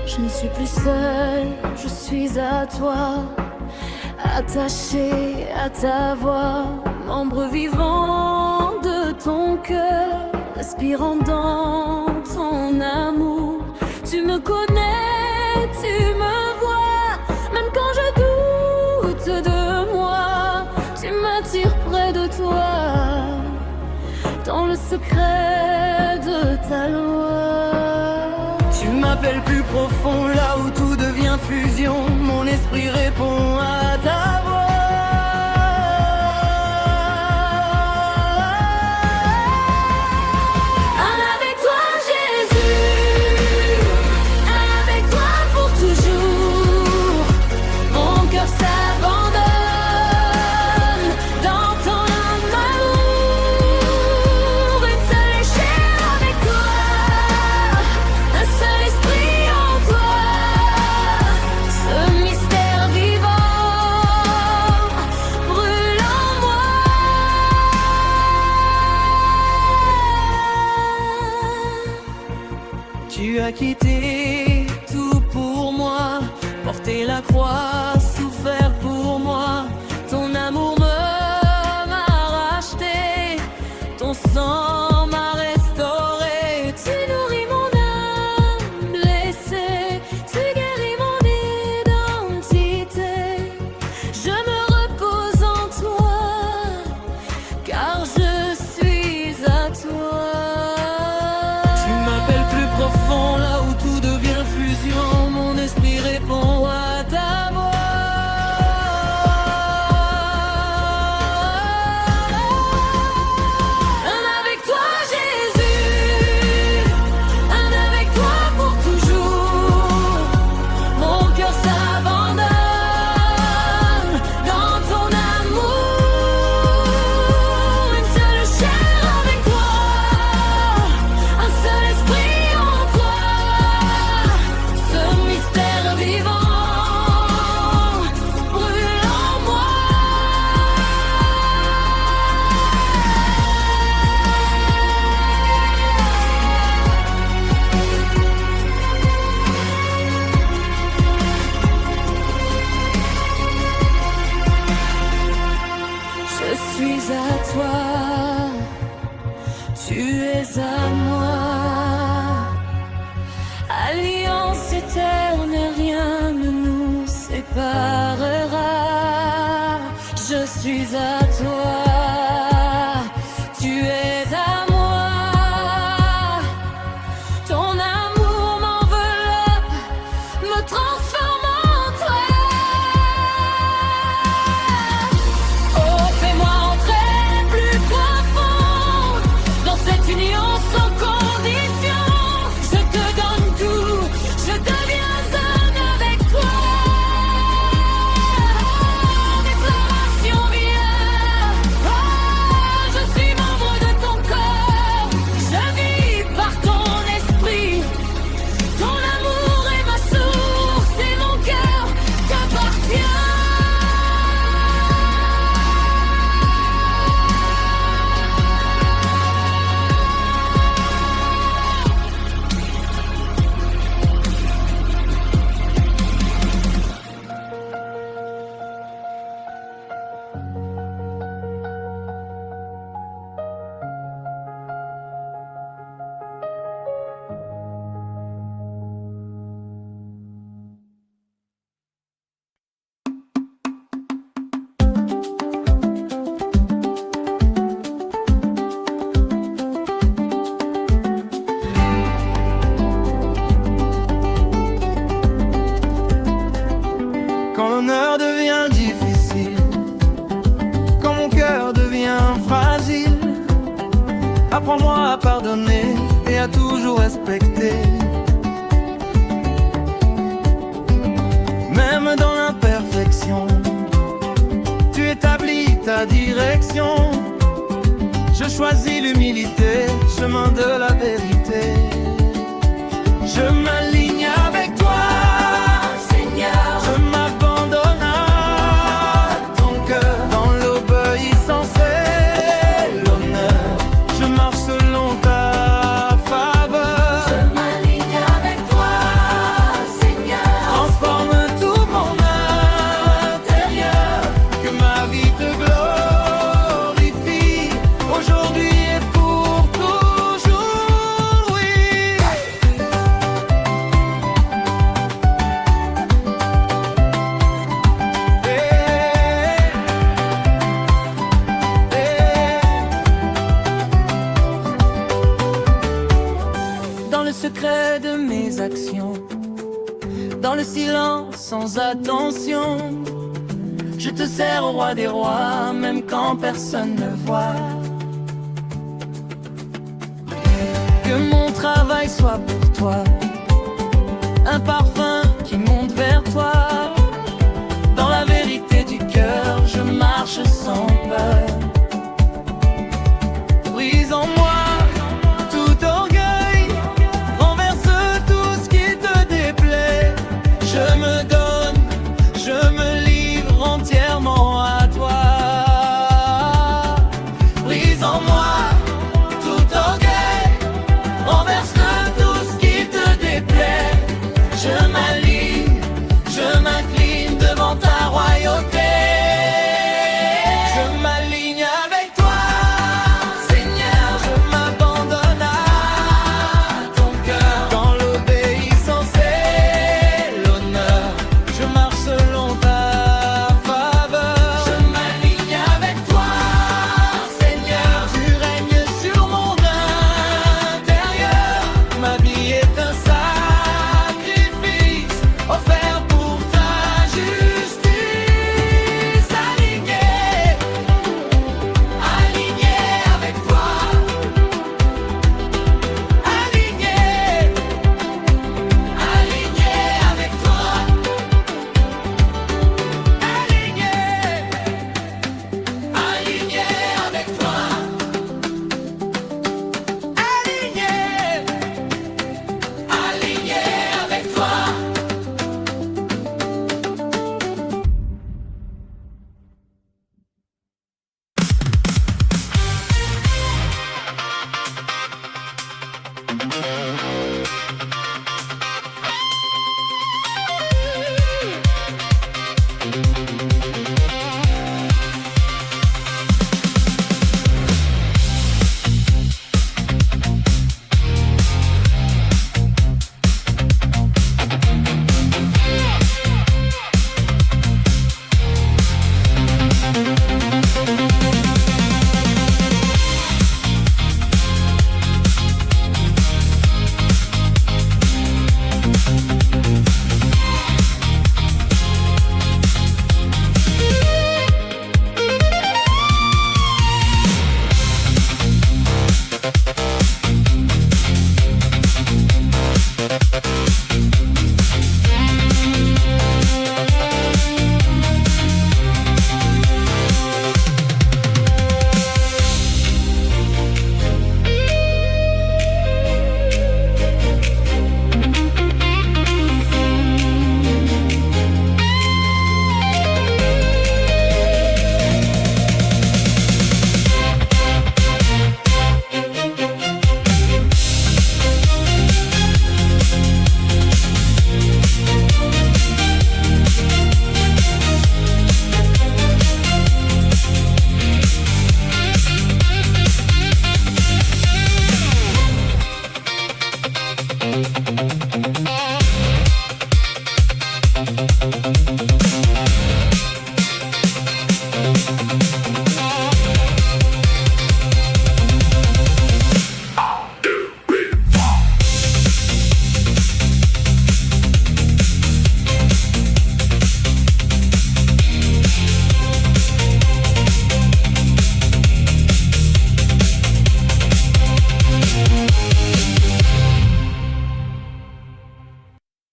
Je ne suis plus seule, je suis à toi, attachée à ta voix, membre vivant de ton cœur, respirant dans ton amour. Tu me connais, tu me vois, même quand je doute de moi, tu m'attires près de toi, dans le secret de ta loi. Tu m'appelles plus profond, là où tout devient fusion. Mon esprit répond à ta voix. Un avec toi Jésus, un avec toi pour toujours. Mon cœur s'abandonne dans ton amour. Une seule échelle avec toi, un seul esprit en toi. Ce mystère vivant brûle en moi. Tu as quitté tout pour moi, porté la croix, souffert pour moi. Ton amour m'a racheté, ton sang m'a restauré. Tu nourris mon âme blessée, tu guéris mon identité. Je me repose en toi, car je suis à toi. Tu m'appelles plus profond, là où tout devient fusion. Mon esprit répond à ta voix. Un avec toi Jésus, un avec toi pour toujours. Mon cœur s'abandonne dans ton amour. Une seule chair avec toi, un seul esprit en toi. Ce mystère vivant brûle en moi. Je suis à toi, tu es à moi. Alliance éternelle, rien ne nous séparera. Je suis à toi, tu es à moi. Ton amour m'enveloppe, me transforme en toi. Oh, fais-moi entrer plus profond dans cette union sans condition. Je te donne tout, je deviens un avec toi. Déclaration vient, oh, je suis membre de ton corps. Je vis par ton esprit. Ton amour est ma source et mon cœur t'appartient. Quand l'honneur devient difficile, quand mon cœur devient fragile, apprends-moi à pardonner et à toujours respecter. Même dans l'imperfection, tu établis ta direction. Je choisis l'humilité, chemin de la vérité. Je m'aligne avec toi, Seigneur. Je m'abandonne à ton cœur, dans l'obéissance et l'honneur. Je marche selon ta faveur. Je m'aligne avec toi, dans le silence, sans attention. Je te sers au roi des rois, même quand personne ne voit. Que mon travail soit pour toi un parfum qui monte vers toi. Dans la vérité du cœur, je marche sans peur. Brise en moi tout orgueil, renverse tout ce qui te déplaît. Je me donne, je me livre entièrement à toi. Brise en moi tout orgueil, renverse tout ce qui te déplaît. Je m'aligne, je m'incline devant ta royauté. Je m'aligne avec toi, Seigneur, je m'abandonne à ton cœur. Dans l'obéissance et l'honneur, je marche selon ta faveur. Je m'aligne avec toi, Seigneur, tu règnes sur mon intérieur. Ma vie est un sacrifice offert pour ta justice. Aligné avec toi, aligné avec toi, aligné avec toi, aligné avec toi.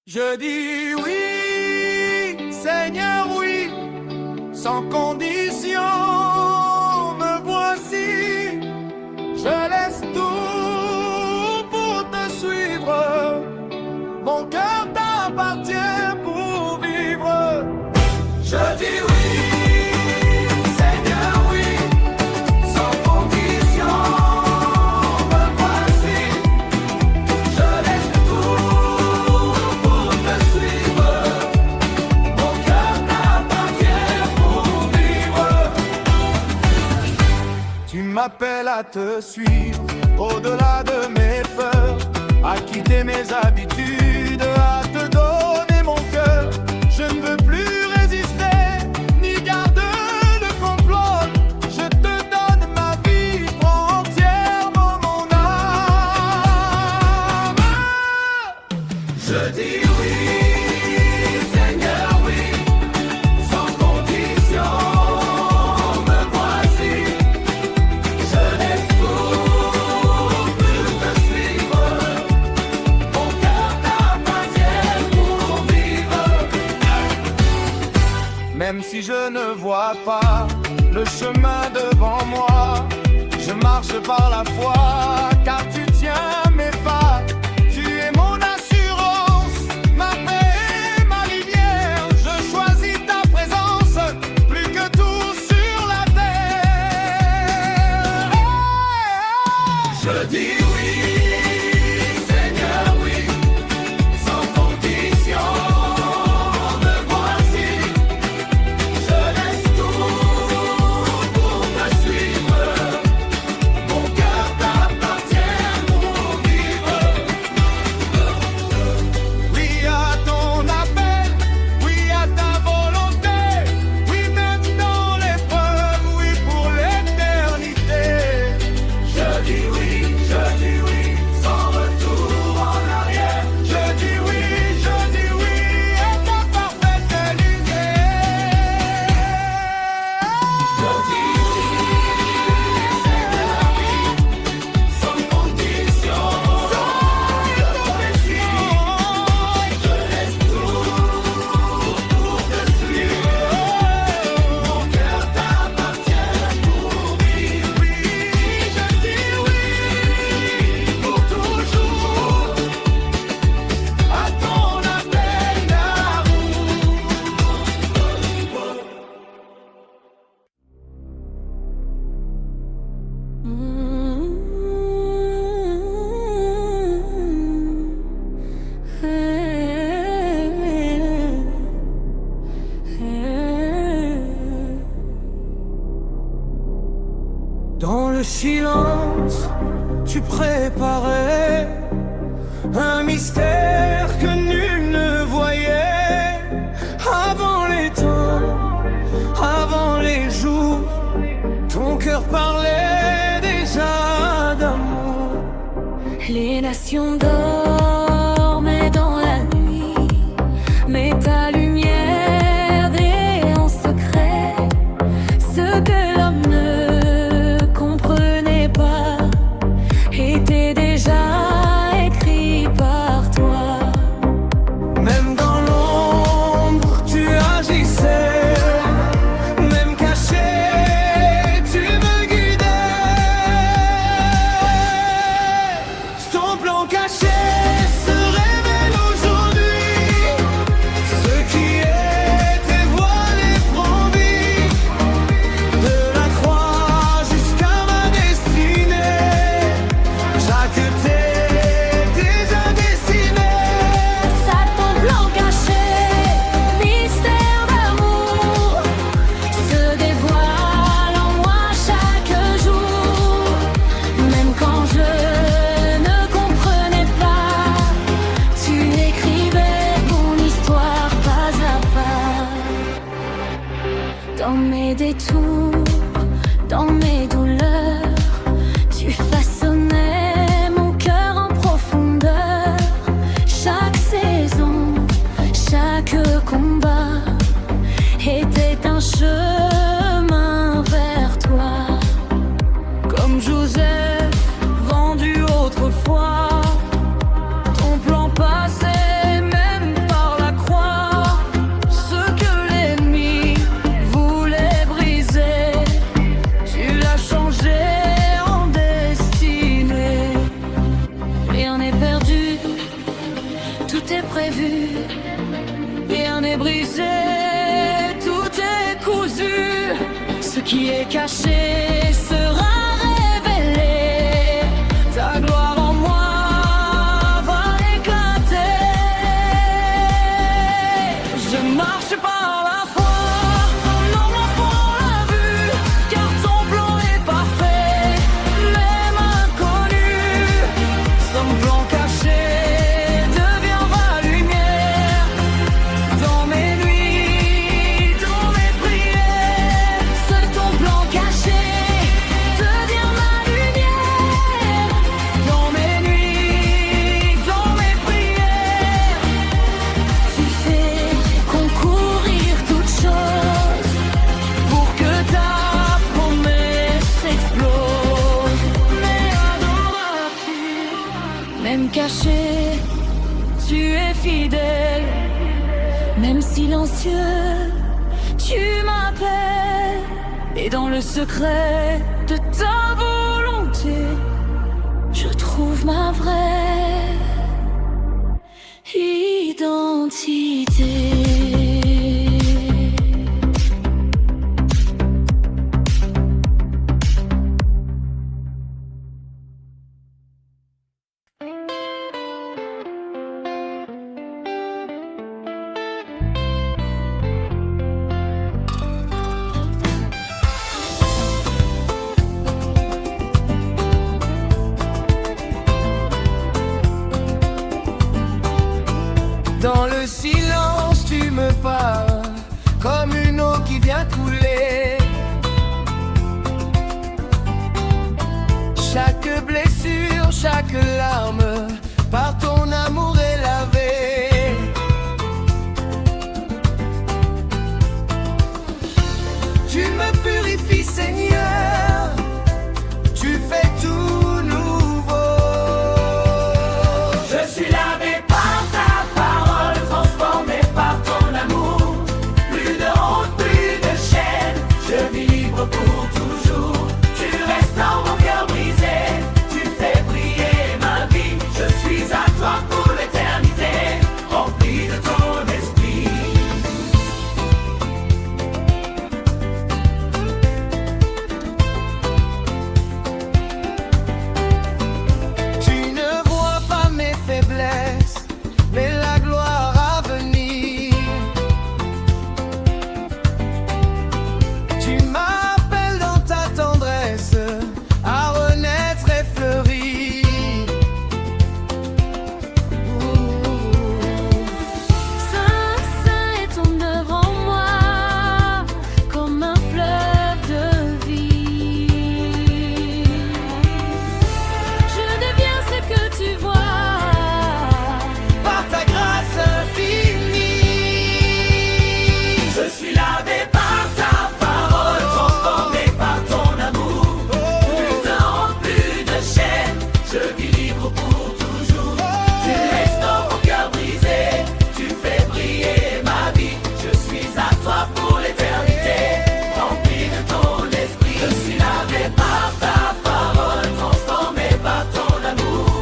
Je dis oui, Seigneur, oui, sans condition, me voici. Je laisse tout pour te suivre. Mon cœur t'appartient pour vivre. Je dis oui, Seigneur, oui, sans condition, me voici. Je laisse tout pour te suivre. Mon cœur t'appartient pour vivre. Tu m'appelles à te suivre, au-delà de mes peurs, à quitter mes habitudes, à te donner mon cœur. Je ne veux plus résister, ni garder le complot. Je te donne ma vie, prends entièrement mon âme. Je dis oui. Même si je ne vois pas le chemin devant moi, je marche par la foi, car tu tiens mes pas. Tu es mon assurance, ma paix et ma lumière. Je choisis ta présence, plus que tout sur la terre. Je dis oui, Seigneur, oui, sans condition. Dans le silence, tu préparais un mystère que nul ne voyait. Avant les temps, avant les jours, ton cœur parlait déjà d'amour. Les nations dormaient dans la nuit, mais ta lumière brillait en secret. Ce que l'homme ne comprenait pas était déjà écrit par toi. Même dans l'ombre, tu agissais, même caché, tu me guidais. Ton plan caché se révèle aujourd'hui. Ce qui était voilé prend vie. De la croix jusqu'à ma destinée, chaque t'est déjà dessiné. Ça, ton plan caché, mystère d'amour, se dévoile en moi chaque jour. Même quand je ne comprenais pas, tu écrivais mon histoire pas à pas. Dans mes détours, dans mes douleurs, tu façonnais mon cœur en profondeur. Chaque saison, chaque combat était un chemin vers toi. Comme Joseph, vendu autrefois, ton plan passait même par la croix. Ce que l'ennemi voulait briser, tu l'as changé en destinée. Rien n'est perdu, tout est prévu. Rien n'est brisé, tout est cousu. Ce qui est caché sera révélé. Ta gloire en moi va éclater. Je marche par la foi, non pas pour la vue, car ton plan est parfait, même inconnu. Son plan caché devient ma lumière. Dans mes nuits, dans mes prières, seul ton plan caché devient ma lumière. Dans mes nuits, dans mes prières, tu fais concourir toutes choses pour que ta promesse explose. Mais adorateur, même caché, tu es fidèle. Même silencieux, tu m'appelles. Et dans le secret de ta volonté, je trouve ma vraie identité. Dans le silence, tu me parles comme une eau qui vient couler. Chaque blessure, chaque larme, par ton amour est lavée. Tu me purifies, Seigneur, tu fais tout nouveau. Je suis lavé par ta parole, transformé par ton amour. Plus de honte, plus de chaîne, je vis libre pour toujours. Tu restaures mon cœur brisé, tu fais briller ma vie. Je suis à toi pour l'éternité, rempli de ton esprit. Tu ne vois pas mes faiblesses, mais la gloire à venir. Tu m'appelles dans ta tendresse à renaître et fleurir. Saint, saint est ton œuvre en moi, comme un fleuve de vie. Je deviens ce que tu vois. Par ta grâce infinie, je suis lavé par ta parole, transformé par ton amour. Plus de honte, plus de chaîne, je vis libre pour toujours. Tu restaures mon cœur brisé, tu fais briller ma vie. Je suis à toi pour l'éternité, rempli de ton esprit. Je suis lavé par ta parole, transformé par ton amour.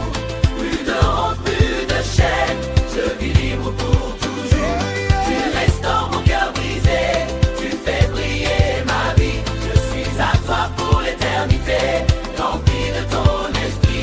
Plus de honte, plus de chaîne, je vis libre pour toujours. Tu restaures mon cœur brisé, tu fais briller ma vie. Je suis à toi pour l'éternité, rempli de ton esprit.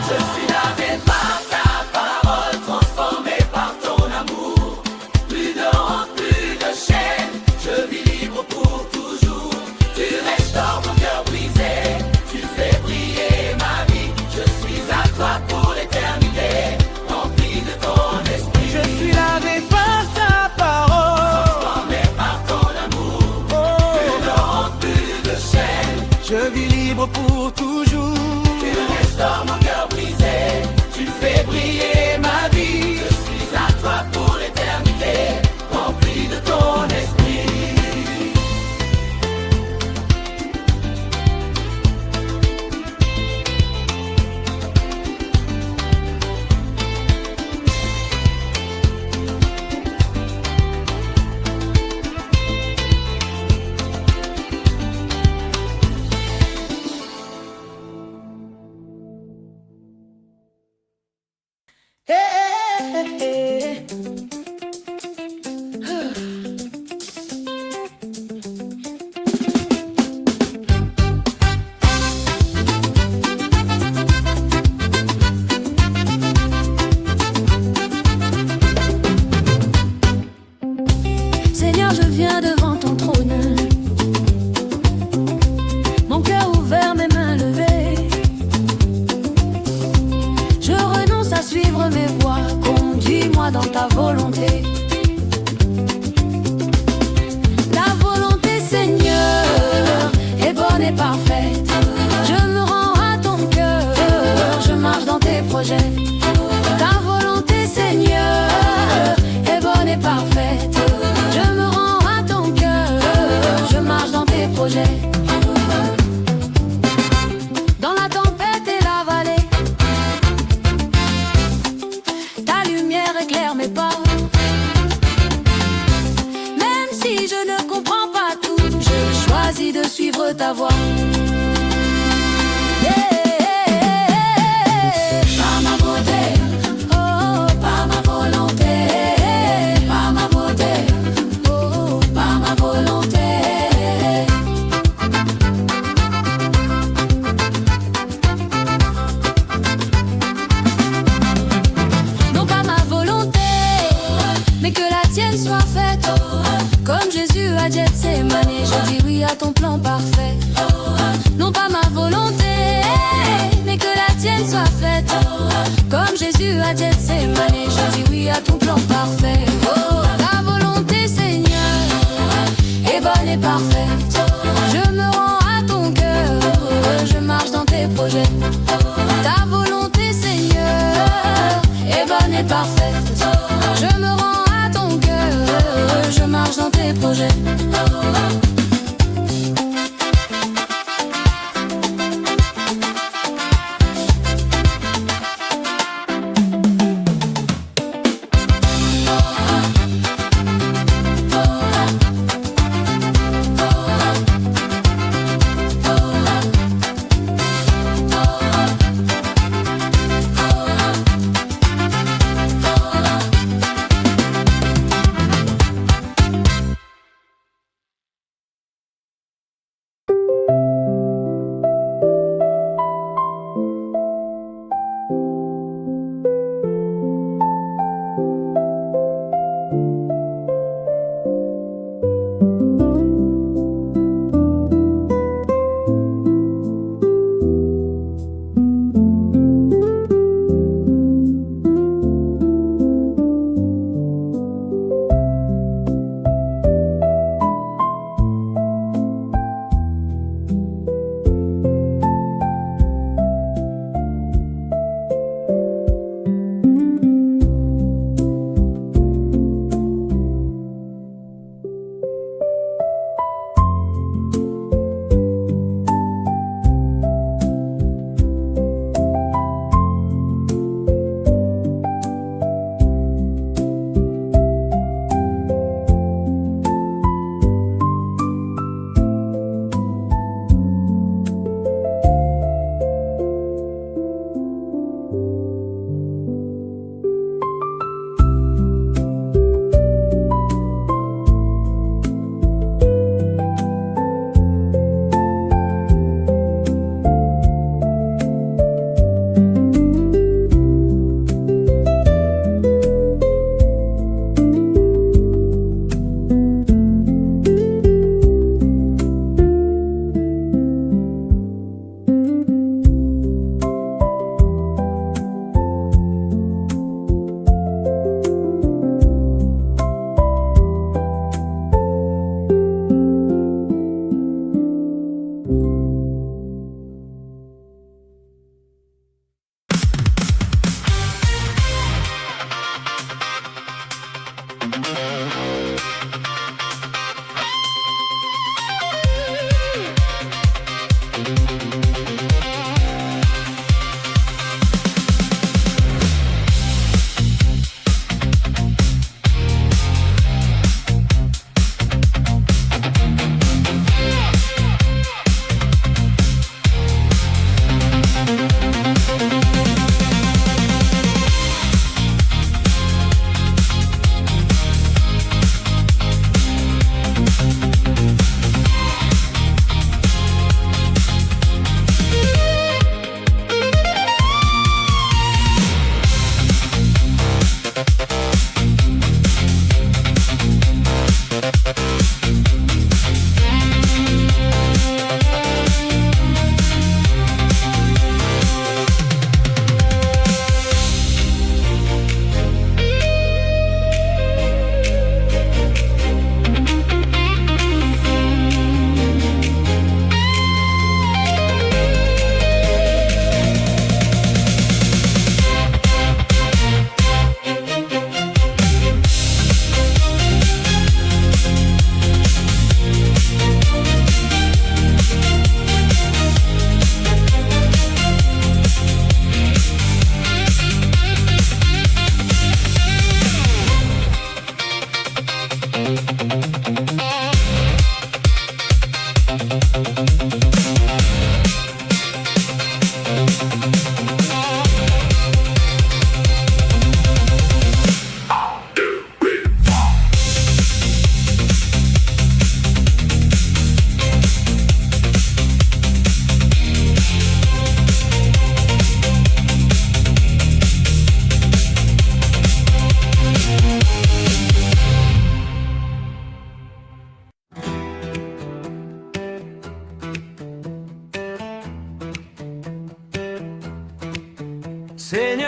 Je suis lavé par ta parole, transformé par ton amour. Plus de honte, plus de chaîne, je vis libre pour toujours. Tu restaures mon cœur brisé, tu fais briller ma vie. Je suis à toi pour l'éternité, rempli de ton esprit. Je suis lavé par ta parole, transformé par ton amour. Plus de honte, plus de chaîne, je vis libre pour toujours. Tu restaures mon cœur brisé, tu fais briller ma vie. Je suis à toi pour l'éternité, rempli de ton esprit. Seigneur, je viens devant ton trône, mon cœur ouvert, mes mains levées. Je renonce à suivre mes voies, conduis-moi dans ta volonté. Ta volonté, Seigneur, est bonne et parfaite. Je me rends à ton cœur, je marche dans tes projets. Ta volonté, Seigneur, est bonne et lumière éclaire mes pas. Même si je ne comprends pas tout, je choisis de suivre ta voie. Par ma beauté, oh, par ma volonté, par ma beauté, oh, par ma volonté. Non pas ma volonté, mais que la tienne soit faite. Comme Jésus à Gethsémane, je dis oui à ton plan parfait. Non pas ma volonté, mais que la tienne soit faite. Comme Jésus à Gethsémane, je dis oui à ton plan parfait. Oh, ta volonté, Seigneur, est bonne et parfaite. Je me rends à ton cœur, je marche dans tes projets. Ta volonté, Seigneur, est bonne et parfaite. Je me rends à ton cœur, je marche dans tes projets.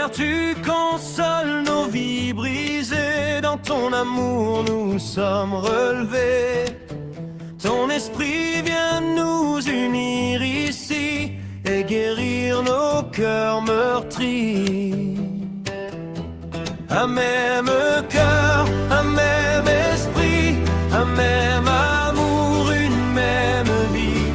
car tu consoles nos vies brisées. Dans ton amour nous sommes relevés. Ton esprit vient nous unir ici et guérir nos cœurs meurtris. Un même cœur, un même esprit, un même amour, une même vie.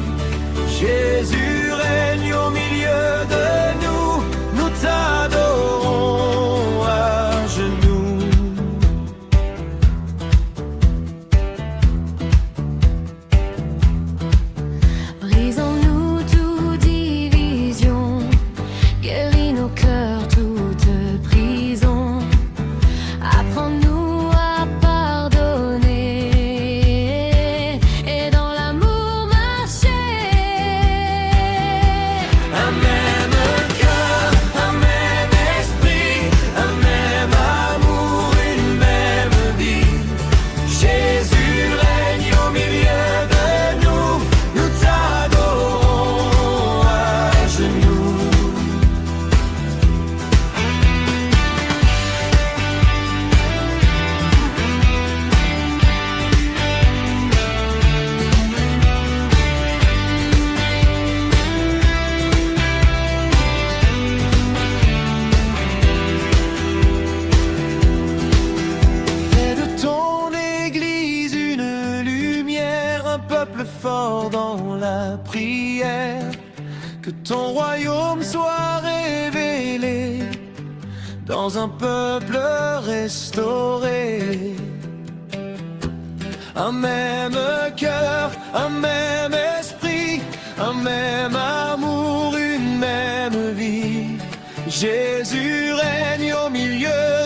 Jésus règne au milieu de nous, nous t'adorons à genoux. Brisons-nous toute division, guéris nos cœurs, toute prison. Apprends-nous à pardonner et dans l'amour marcher. Un même cœur, un même esprit, un même amour, une même vie. Jésus règne au milieu de nous, nous t'adorons à genoux. Fais de ton église une lumière, un peuple fort dans la prière. Que ton royaume soit révélé dans un peuple restauré. Un même cœur, un même esprit, un même amour, une même vie. Jésus règne au milieu